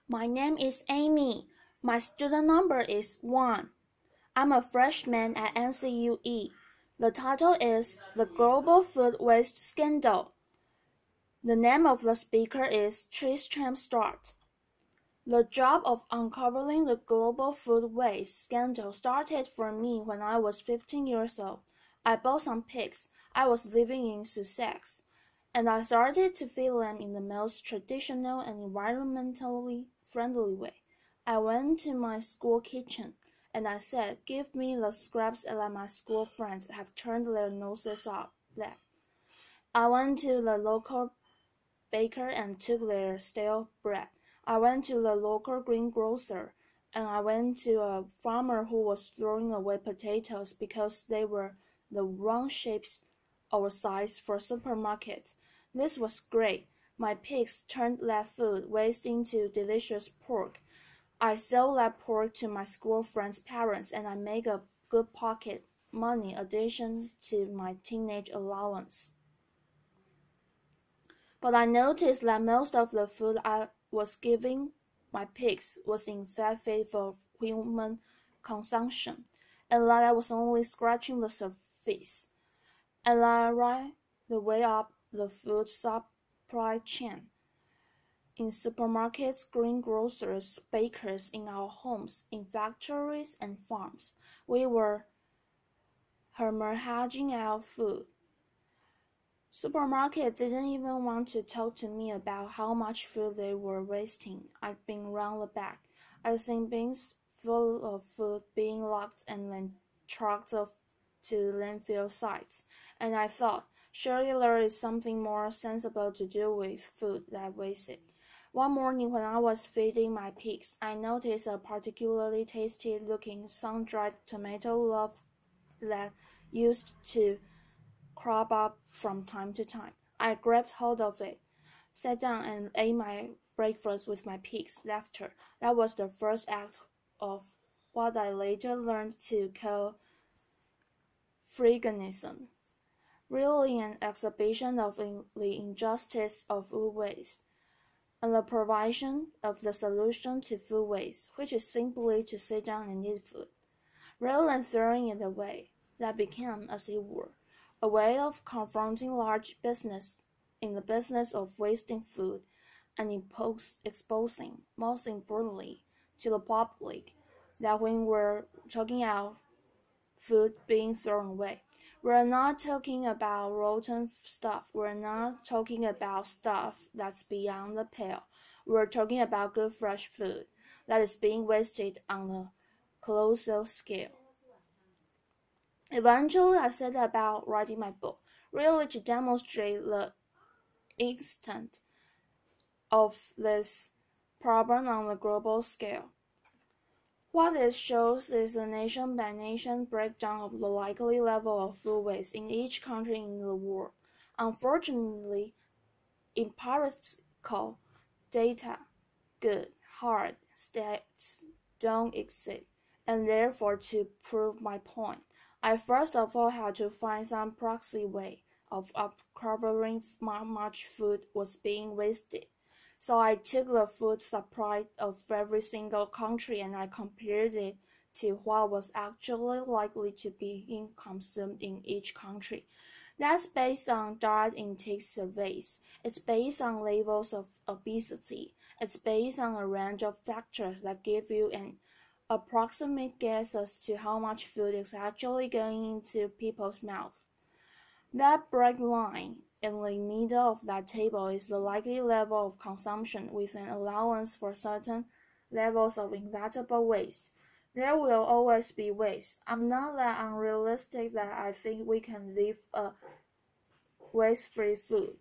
My name is Amy. My student number is 1. I'm a freshman at NCUE. The title is The Global Food Waste Scandal. The name of the speaker is Tristram Stuart. The job of uncovering the global food waste scandal started for me when I was 15 years old. I bought some pigs. I was living in Sussex, and I started to feed them in the most traditional and environmentally friendly way. I went to my school kitchen, and I said, "Give me the scraps that my school friends have turned their noses up at." I went to the local baker and took their stale bread. I went to the local greengrocer, and I went to a farmer who was throwing away potatoes because they were the wrong shapes or size for supermarkets. This was great. My pigs turned that food waste into delicious pork. I sold that pork to my school friends' parents, and I made a good pocket money addition to my teenage allowance. But I noticed that most of the food I was giving my pigs was in fact fit for human consumption, and that I was only scratching the surface. And I right the way up the food supply chain. In supermarkets, greengrocers, bakers, in our homes, in factories and farms, we were hemorrhaging out food. Supermarkets didn't even want to talk to me about how much food they were wasting. I'd been round the back. I'd seen bins full of food being locked and then trucked off to landfill sites, and I thought, surely there is something more sensible to do with food that wasted. One morning when I was feeding my pigs, I noticed a particularly tasty-looking sun-dried tomato loaf that used to crop up from time to time. I grabbed hold of it, sat down, and ate my breakfast with my pigs. Laughter. That was the first act of what I later learned to call freeganism, really an exhibition of the injustice of food waste, and the provision of the solution to food waste, which is simply to sit down and eat food, rather than throwing it away. That became, as it were, a way of confronting large business in the business of wasting food and exposing, most importantly, to the public, that when we're talking about food being thrown away, we're not talking about rotten stuff. We're not talking about stuff that's beyond the pale. We're talking about good fresh food that is being wasted on a colossal scale. Eventually, I set about writing my book, really to demonstrate the extent of this problem on a global scale. What it shows is a nation-by-nation breakdown of the likely level of food waste in each country in the world. Unfortunately, empirical data, good, hard stats don't exist, and therefore to prove my point, I first of all had to find some proxy way of uncovering how much food was being wasted. So I took the food supply of every single country and I compared it to what was actually likely to be consumed in each country. That's based on diet intake surveys. It's based on levels of obesity. It's based on a range of factors that give you an approximate guess as to how much food is actually going into people's mouths. That bright line in the middle of that table is the likely level of consumption with an allowance for certain levels of inevitable waste. There will always be waste. I'm not that unrealistic that I think we can live a waste-free food.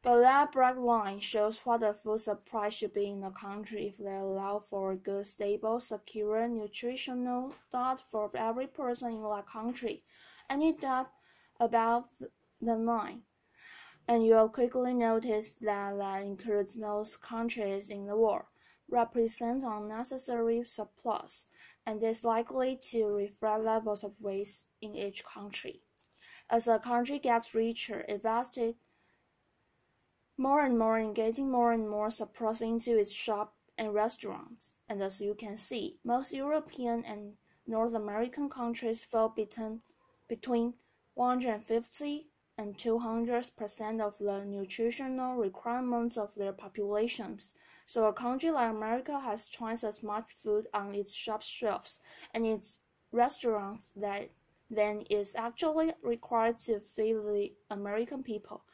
But that bright line shows what the food supply should be in a country if they allow for a good, stable, secure, nutritional diet for every person in that country. Any doubt about the line, and you'll quickly notice that that includes most countries in the world, represents unnecessary surplus, and is likely to reflect levels of waste in each country. As a country gets richer, more and more and getting more and more surplus into its shops and restaurants. And as you can see, most European and North American countries fall between 150 and 200% of the nutritional requirements of their populations. So a country like America has twice as much food on its shop shelves and its restaurants than is actually required to feed the American people.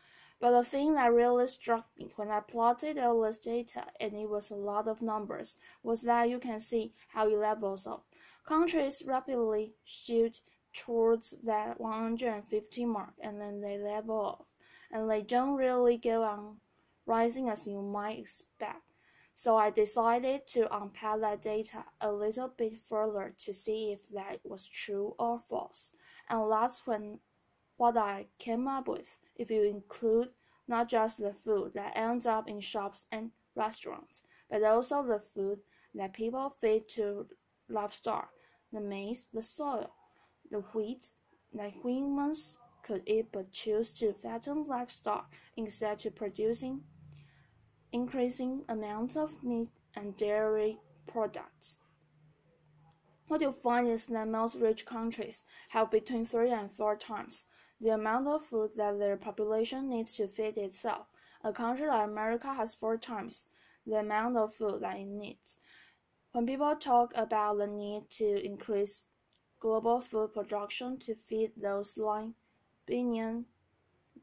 But the thing that really struck me when I plotted all this data, and it was a lot of numbers, was that you can see how it levels up. Countries rapidly shoot towards that 150 mark, and then they level off, and they don't really go on rising as you might expect. So I decided to unpack that data a little bit further to see if that was true or false, and that's what I came up with, if you include not just the food that ends up in shops and restaurants, but also the food that people feed to livestock, the maize, the soil, the wheat that humans could eat but choose to fatten livestock instead to producing increasing amounts of meat and dairy products. What you find is that most rich countries have between 3 and 4 times the amount of food that their population needs to feed itself. A country like America has 4 times the amount of food that it needs. When people talk about the need to increase global food production to feed those 9 billion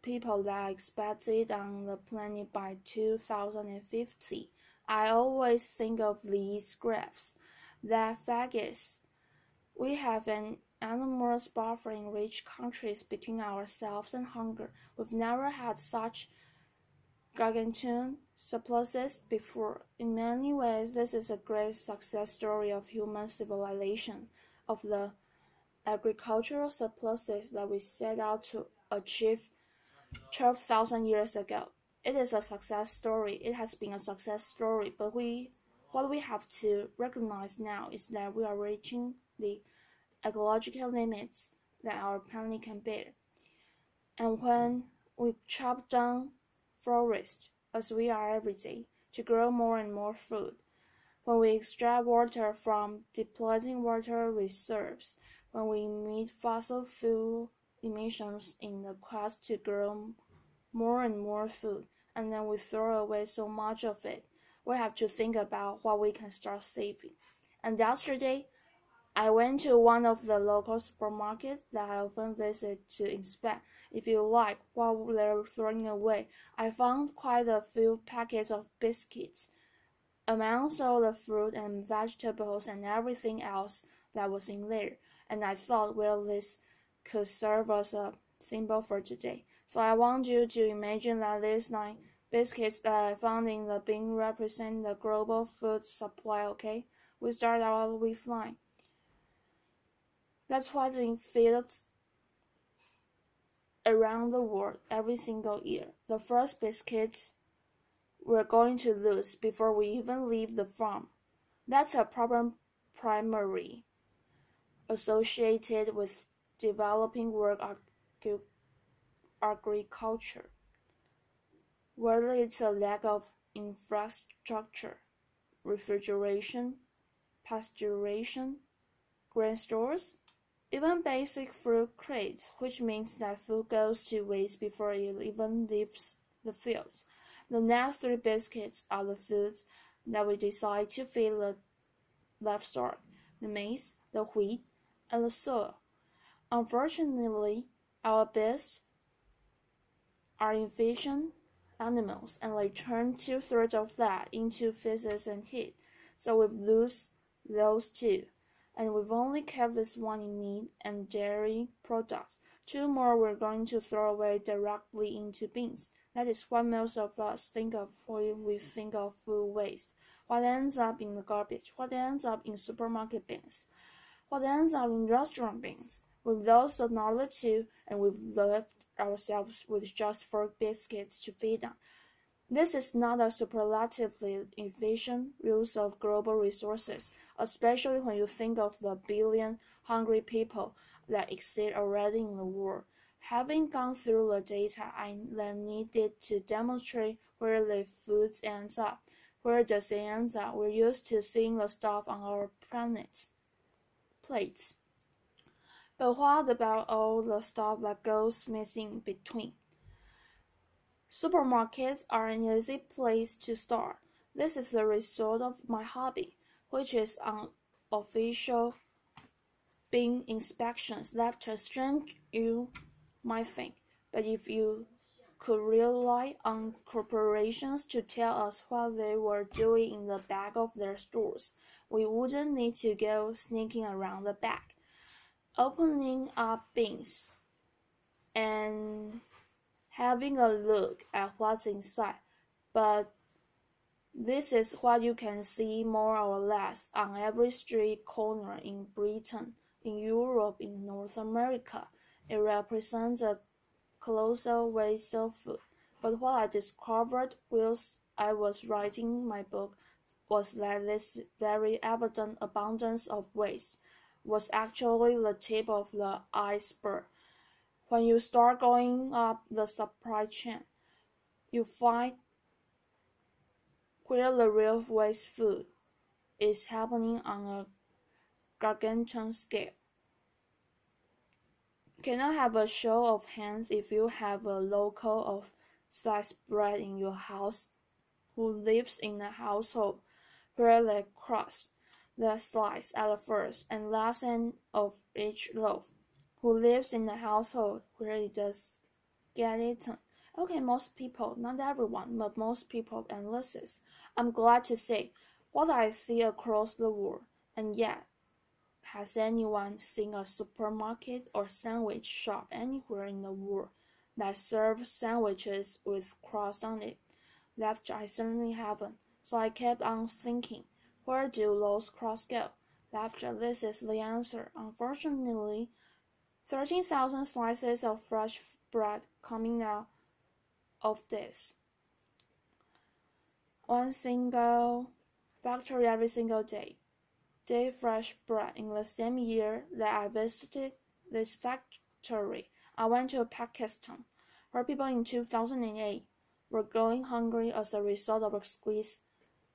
people that are expected on the planet by 2050, I always think of these graphs. The fact is, we have an enormous buffer in rich countries between ourselves and hunger. We've never had such gargantuan surpluses before. In many ways, this is a great success story of human civilization, of the agricultural surpluses that we set out to achieve 12,000 years ago. It is a success story. It has been a success story, but what we have to recognize now is that we are reaching the ecological limits that our planet can bear. And when we chop down forests, as we are every day, to grow more and more food, when we extract water from depleting water reserves, when we emit fossil fuel emissions in the quest to grow more and more food, and then we throw away so much of it, we have to think about what we can start saving. And yesterday, I went to one of the local supermarkets that I often visit to inspect, if you like, what they're throwing away. I found quite a few packets of biscuits, amongst all the fruit and vegetables and everything else that was in there. And I thought, well, this could serve as a symbol for today. So I want you to imagine that these 9 biscuits that I found in the bin represent the global food supply, okay? We start out with 9. That's what it feels around the world every single year. The first biscuits we're going to lose before we even leave the farm. That's a problem primarily associated with developing world agriculture, whether it's a lack of infrastructure, refrigeration, pasteurization, grain stores, even basic fruit crates, which means that food goes to waste before it even leaves the fields. The next 3 biscuits are the foods that we decide to feed the livestock, the maize, the wheat, and the soil. Unfortunately, our beasts are efficient animals, and they turn 2/3 of that into feces and heat. So we've lost those 2. And we've only kept this 1 in meat and dairy products. 2 more we're going to throw away directly into bins. That is what most of us think of when we think of food waste. What ends up in the garbage? What ends up in supermarket bins? What ends up in restaurant bins? We've lost another 2, and we've left ourselves with just 4 biscuits to feed on. This is not a superlatively efficient use of global resources, especially when you think of the billion hungry people that exist already in the world. Having gone through the data, I then needed to demonstrate where the food ends up. Where does it end up? We're used to seeing the stuff on our plates. But what about all the stuff that goes missing between? Supermarkets are an easy place to start. This is the result of my hobby, which is unofficial bin inspections. Left to strange you might think, but if you could rely on corporations to tell us what they were doing in the back of their stores, we wouldn't need to go sneaking around the back, opening up bins, and having a look at what's inside. But this is what you can see more or less on every street corner in Britain, in Europe, in North America. It represents a colossal waste of food. But what I discovered whilst I was writing my book was that this very evident abundance of waste was actually the tip of the iceberg. When you start going up the supply chain, you find where the real waste food is happening on a gargantuan scale. Can I have a show of hands if you have a local of sliced bread in your house who lives in a household where they crust the slice at the first and last end of each loaf, who lives in a household where it does get eaten? Okay, most people, not everyone, but most people and lists. I'm glad to say what I see across the world, and yet, has anyone seen a supermarket or sandwich shop anywhere in the world that serves sandwiches with crust on it? That I certainly haven't. So I kept on thinking, where do those crusts go? This is the answer. Unfortunately, 13,000 slices of fresh bread coming out of this one single factory every single day. Fresh bread. In the same year that I visited this factory, I went to Pakistan, where people in 2008 were going hungry as a result of a squeeze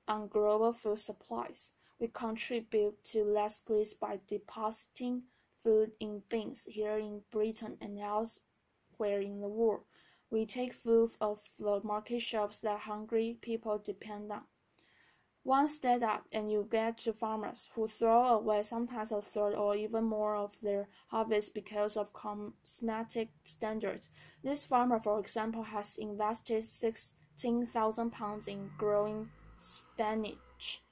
on global food supplies. We contribute to that squeeze by depositing food in bins here in Britain and elsewhere in the world. We take food off the market shelves that hungry people depend on. One step up and you get to farmers who throw away sometimes a third or even more of their harvest because of cosmetic standards. This farmer, for example, has invested £16,000 in growing spinach,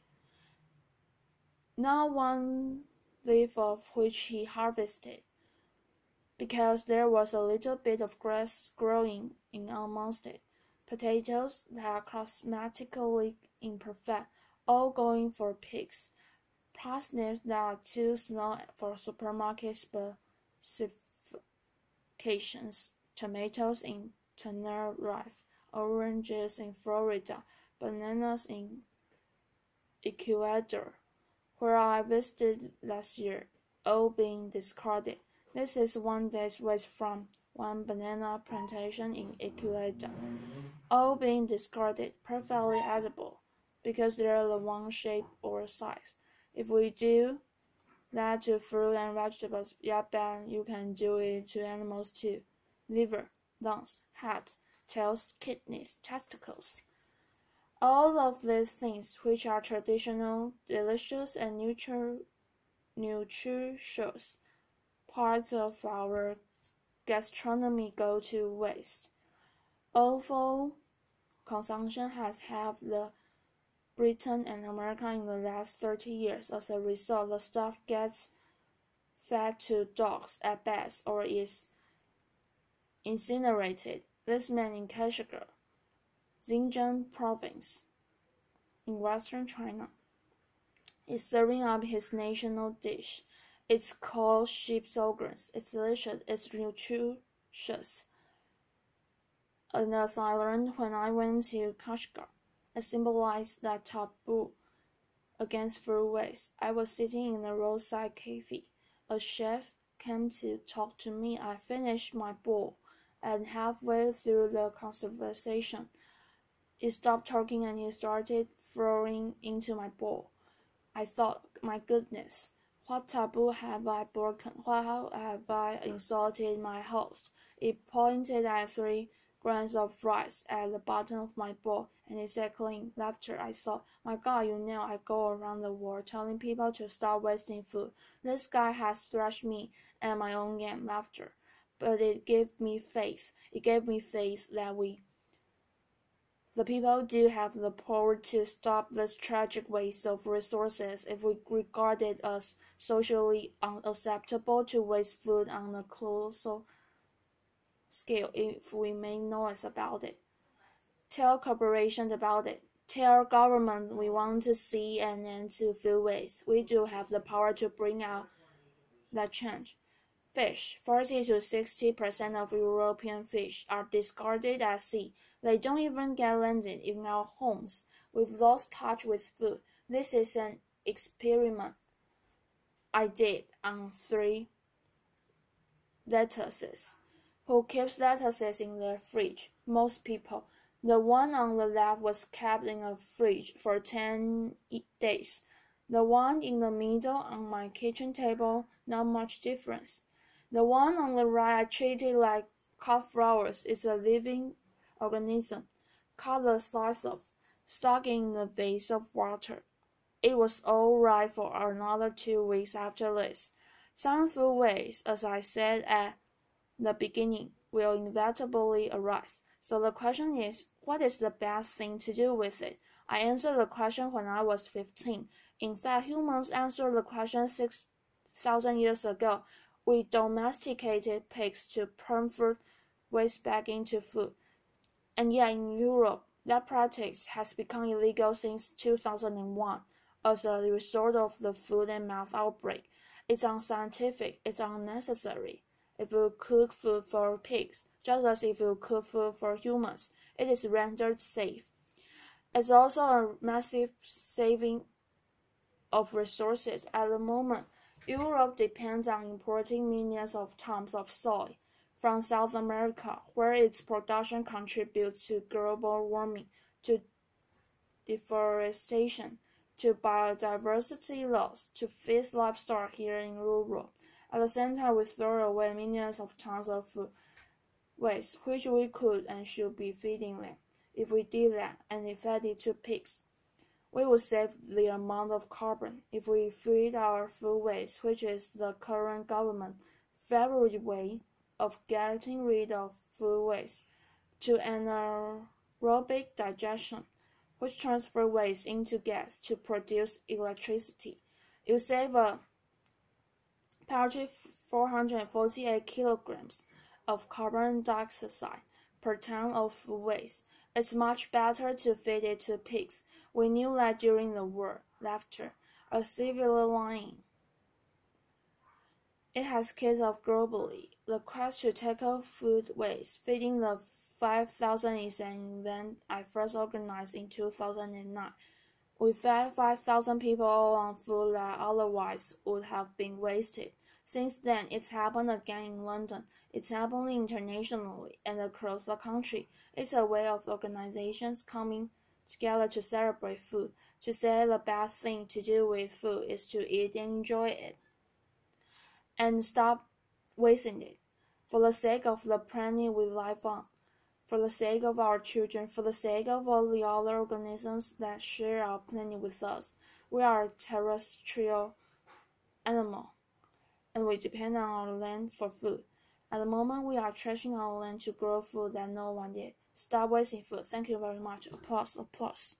not one leaf of which he harvested, because there was a little bit of grass growing in amongst it. Potatoes that are cosmetically imperfect, all going for pigs. Parsnips that are too small for supermarket specifications. Tomatoes in Tenerife, oranges in Florida, bananas in Ecuador, where I visited last year, all being discarded. This is one day's waste from one banana plantation in Ecuador, all being discarded, perfectly edible, because they're the wrong shape or size. If we do that to fruit and vegetables, yeah, then you can do it to animals too. Liver, lungs, heads, tails, kidneys, testicles. All of these things, which are traditional, delicious, and nutritious parts of our gastronomy, go to waste. Although consumption has helped the Britain and America in the last 30 years, as a result, the stuff gets fed to dogs at best or is incinerated. This man in Kashgar, Xinjiang province, in western China, is serving up his national dish. It's called sheep's organs. It's delicious. It's nutritious. And as I learned when I went to Kashgar, it symbolized that taboo against food waste. I was sitting in a roadside cafe. A chef came to talk to me. I finished my bowl, and halfway through the conversation, he stopped talking and he started throwing into my bowl. I thought, my goodness, what taboo have I broken? How have I insulted my host? He pointed at 3 grains of rice at the bottom of my bowl, and he said clean laughter. I thought, my God, I go around the world telling people to stop wasting food. This guy has thrashed me at my own game, laughter. But it gave me faith. It gave me faith that the people do have the power to stop this tragic waste of resources if we regard it as socially unacceptable to waste food on a colossal scale if we make noise about it. Tell corporations about it. Tell government we want to see an end to food waste. We do have the power to bring out that change. Fish. 40 to 60% of European fish are discarded at sea. They don't even get landed in our homes. We've lost touch with food. This is an experiment I did on 3 lettuces. Who keeps lettuces in their fridge? Most people. The one on the left was kept in a fridge for 10 days. The one in the middle on my kitchen table, not much difference. The one on the right I treated like cut flowers is a living organism. Cut the slice off, stuck in the vase of water. It was all right for another 2 weeks after this. Some food waste, as I said at the beginning, will inevitably arise. So the question is, what is the best thing to do with it? I answered the question when I was 15. In fact, humans answered the question 6,000 years ago. We domesticated pigs to turn food waste back into food. And yet in Europe, that practice has become illegal since 2001 as a result of the food and mouth outbreak. It's unscientific, it's unnecessary. If you cook food for pigs, just as if you cook food for humans, it is rendered safe. It's also a massive saving of resources. At the moment, Europe depends on importing millions of tons of soy from South America, where its production contributes to global warming, to deforestation, to biodiversity loss, to feed livestock here in Europe. At the same time, we throw away millions of tons of food waste, which we could and should be feeding them. If we did that and fed it to pigs, we would save the amount of carbon. If we feed our food waste, which is the current government's favorite way of getting rid of food waste, to anaerobic digestion, which transfers waste into gas to produce electricity, you save a paltry 448 kilograms of carbon dioxide per ton of food waste. It's much better to feed it to pigs. We knew that during the war. Laughter. A civil line. It has kicked off globally. The quest to tackle food waste, feeding the 5,000 is an event I first organized in 2009. We fed 5,000 people all on food that otherwise would have been wasted. Since then, it's happened again in London. It's happening internationally and across the country. It's a way of organizations coming together to celebrate food, to say the best thing to do with food is to eat and enjoy it, and stop wasting it, for the sake of the planet we live on, for the sake of our children, for the sake of all the other organisms that share our planet with us. We are a terrestrial animal, and we depend on our land for food. At the moment, we are trashing our land to grow food that no one did. Stop wasting food. Thank you very much. Applause, applause.